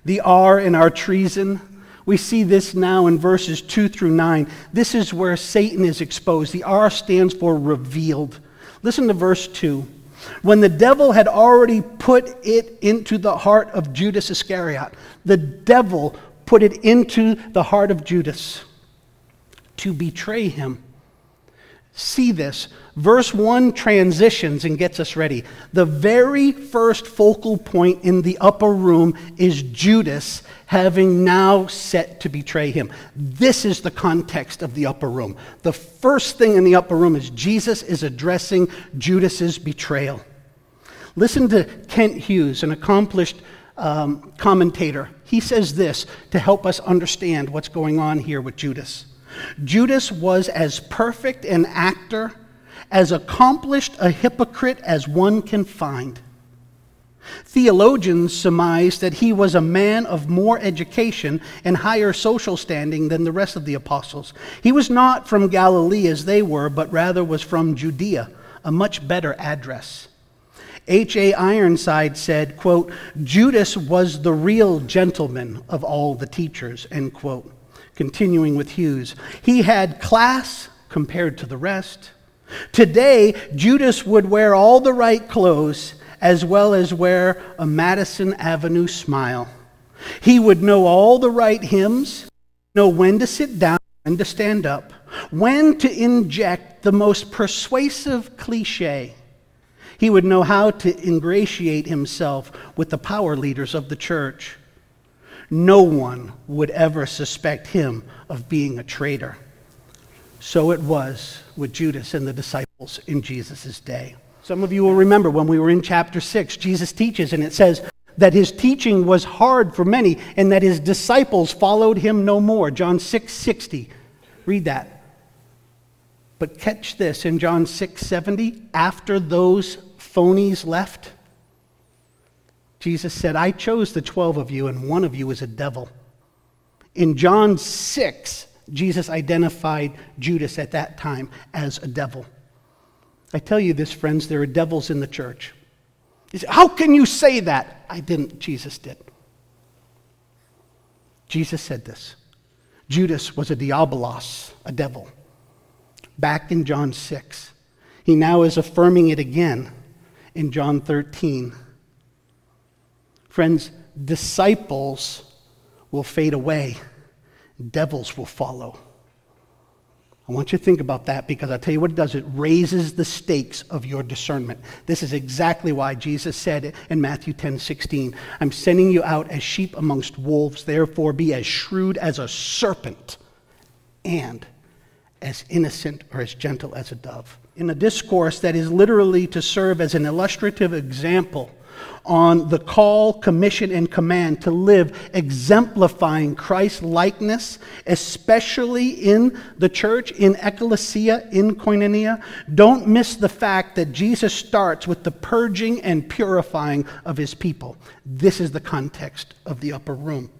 The R in our treason, we see this now in verses 2 through 9. This is where Satan is exposed. The R stands for revealed. Listen to verse 2. When the devil had already put it into the heart of Judas Iscariot, the devil put it into the heart of Judas to betray him. See this. Verse 1 transitions and gets us ready. The very first focal point in the upper room is Judas having now set to betray him. This is the context of the upper room. The first thing in the upper room is Jesus is addressing Judas's betrayal. Listen to Kent Hughes, an accomplished commentator. He says this to help us understand what's going on here with Judas. Judas was as perfect an actor, as accomplished a hypocrite as one can find. Theologians surmise that he was a man of more education and higher social standing than the rest of the apostles. He was not from Galilee as they were, but rather was from Judea, a much better address. H.A. Ironside said, quote, Judas was the real gentleman of all the teachers, end quote. Continuing with Hughes, he had class compared to the rest. Today, Judas would wear all the right clothes as well as wear a Madison Avenue smile. He would know all the right hymns, know when to sit down, when to stand up, when to inject the most persuasive cliche. He would know how to ingratiate himself with the power leaders of the church. No one would ever suspect him of being a traitor. So it was with Judas and the disciples in Jesus' day. Some of you will remember when we were in chapter 6, Jesus teaches, and it says that his teaching was hard for many and that his disciples followed him no more. John 6:60. Read that. But catch this, in John 6:70, after those phonies left, Jesus said, I chose the 12 of you, and one of you is a devil. In John 6, Jesus identified Judas at that time as a devil. I tell you this, friends, there are devils in the church. You say, how can you say that? I didn't, Jesus did. Jesus said this. Judas was a diabolos, a devil. Back in John 6. He now is affirming it again in John 13. Friends, disciples will fade away. Devils will follow. I want you to think about that because I'll tell you what it does. It raises the stakes of your discernment. This is exactly why Jesus said in Matthew 10:16, I'm sending you out as sheep amongst wolves, therefore be as shrewd as a serpent and as innocent or as gentle as a dove. In a discourse that is literally to serve as an illustrative example on the call, commission, and command to live exemplifying Christ's likeness, especially in the church, in ecclesia, in koinonia. Don't miss the fact that Jesus starts with the purging and purifying of his people. This is the context of the upper room.